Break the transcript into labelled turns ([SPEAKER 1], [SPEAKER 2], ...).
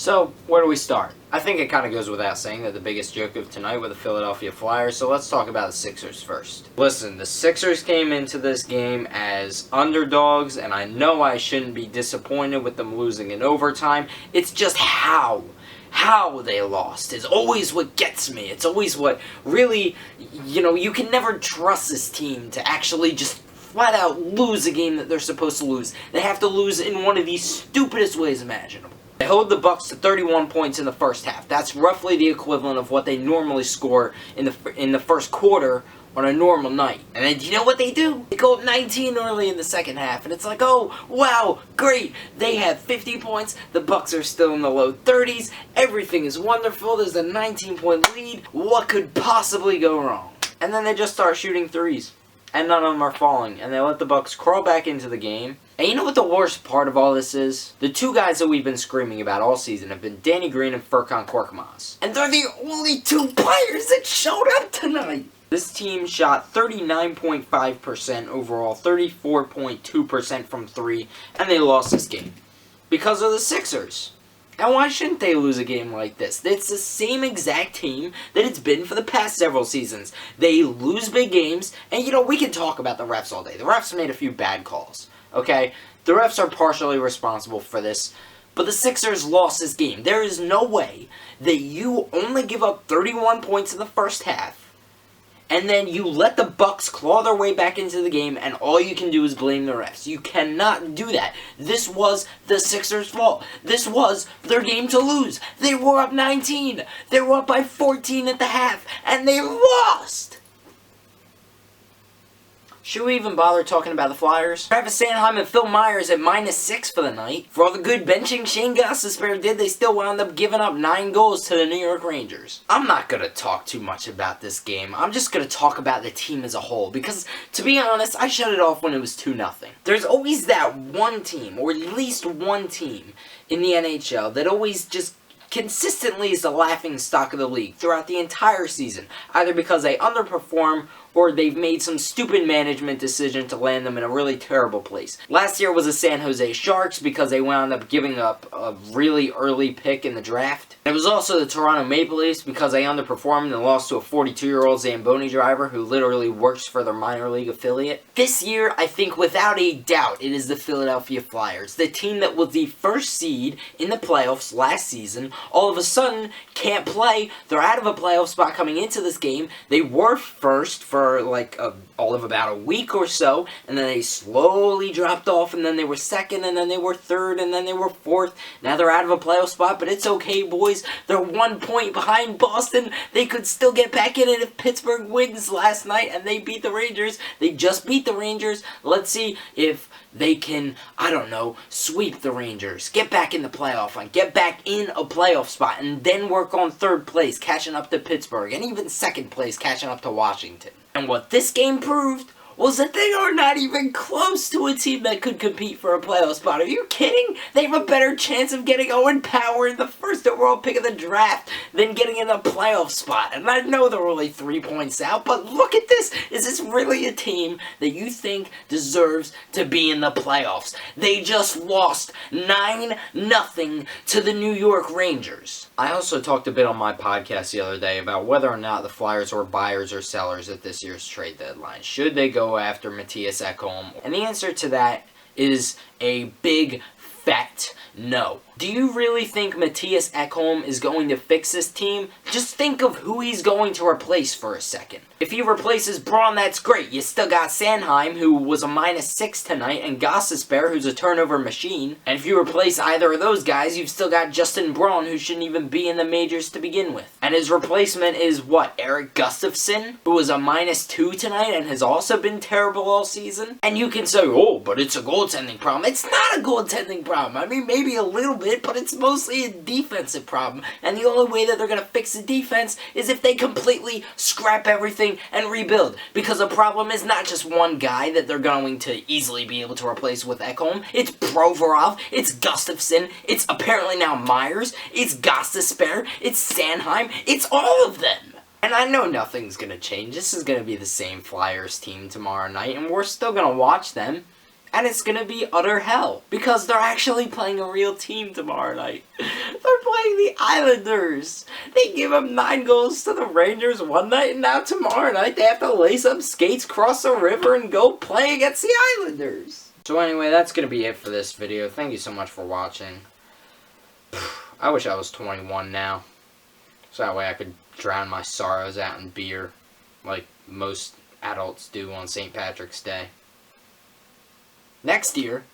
[SPEAKER 1] So, where do we start? I think it kind of goes without saying that the biggest joke of tonight were the Philadelphia Flyers, so let's talk about the Sixers first. Listen, the Sixers came into this game as underdogs, and I know I shouldn't be disappointed with them losing in overtime. It's just how they lost is always what gets me. It's always what really, you can never trust this team to actually just flat out lose a game that they're supposed to lose. They have to lose in one of the stupidest ways imaginable. They held the Bucks to 31 points in the first half. That's roughly the equivalent of what they normally score in the first quarter on a normal night. And then, do you know what they do? They go up 19 early in the second half, and it's like, oh, wow, great. They have 50 points. The Bucks are still in the low 30s. Everything is wonderful. There's a 19-point lead. What could possibly go wrong? And then they just start shooting threes, and none of them are falling, and they let the Bucks crawl back into the game. And you know what the worst part of all this is? The two guys that we've been screaming about all season have been Danny Green and Furkan Korkmaz. And they're the only two players that showed up tonight! This team shot 39.5% overall, 34.2% from three, and they lost this game. Because of the Sixers. And why shouldn't they lose a game like this? It's the same exact team that it's been for the past several seasons. They lose big games, and we can talk about the refs all day. The refs made a few bad calls, okay? The refs are partially responsible for this, but the Sixers lost this game. There is no way that you only give up 31 points in the first half, and then you let the Bucks claw their way back into the game, and all you can do is blame the refs. You cannot do that. This was the Sixers' fault. This was their game to lose. They were up 19. They were up by 14 at the half, and they lost. Should we even bother talking about the Flyers? Travis Sanheim and Phil Myers at -6 for the night. For all the good benching Shane Gostisbehere did, they still wound up giving up 9 goals to the New York Rangers. I'm not going to talk too much about this game. I'm just going to talk about the team as a whole. Because, to be honest, I shut it off when it was 2-0. There's always that one team, or at least one team, in the NHL that always just consistently is the laughing stock of the league throughout the entire season, either because they underperform or they've made some stupid management decision to land them in a really terrible place. Last year was the San Jose Sharks because they wound up giving up a really early pick in the draft. It was also the Toronto Maple Leafs because they underperformed and lost to a 42-year-old Zamboni driver who literally works for their minor league affiliate. This year, I think without a doubt, it is the Philadelphia Flyers, the team that was the first seed in the playoffs last season. All of a sudden, can't play. They're out of a playoff spot coming into this game. They were first for all of about a week or so, and then they slowly dropped off, and then they were second, and then they were third, and then they were fourth. Now they're out of a playoff spot, but it's okay, boys. They're 1 point behind Boston. They could still get back in it if Pittsburgh wins last night, and they beat the Rangers. They just beat the Rangers. Let's see if they can, sweep the Rangers, get back in the playoff line, get back in a playoff spot, and then work on third place, catching up to Pittsburgh, and even second place, catching up to Washington. And what this game proved was that they are not even close to a team that could compete for a playoff spot. Are you kidding? They have a better chance of getting Owen Power in the first overall pick of the draft than getting in a playoff spot. And I know they're only 3 points out, but look at this. Is this really a team that you think deserves to be in the playoffs? They just lost 9-0 to the New York Rangers. I also talked a bit on my podcast the other day about whether or not the Flyers were buyers or sellers at this year's trade deadline. Should they go after Mattias Ekholm? And the answer to that is a big fat no. Do you really think Mattias Ekholm is going to fix this team? Just think of who he's going to replace for a second. If he replaces Braun, that's great. You still got Sanheim, who was a -6 tonight, and Gostisbehere, who's a turnover machine. And if you replace either of those guys, you've still got Justin Braun, who shouldn't even be in the majors to begin with. And his replacement is, Erik Gustafsson, who was a -2 tonight and has also been terrible all season. And you can say, oh, but it's a goaltending problem. It's not a goaltending problem. I mean, maybe a little bit, but it's mostly a defensive problem. And the only way that they're going to fix the defense is if they completely scrap everything and rebuild. Because the problem is not just one guy that they're going to easily be able to replace with Ekholm. It's Provorov, it's Gustafsson, it's apparently now Myers, it's Gostisbehere, it's Sanheim, it's all of them. And I know nothing's going to change. This is going to be the same Flyers team tomorrow night, and we're still going to watch them. and it's gonna be utter hell because they're actually playing a real team tomorrow night. They're playing the Islanders. They give up 9 goals to the Rangers one night, and now tomorrow night they have to lace up skates, cross the river, and go play against the Islanders. So anyway, that's gonna be it for this video. Thank you so much for watching. I wish I was 21 now, so that way I could drown my sorrows out in beer, like most adults do on St. Patrick's Day. Next year,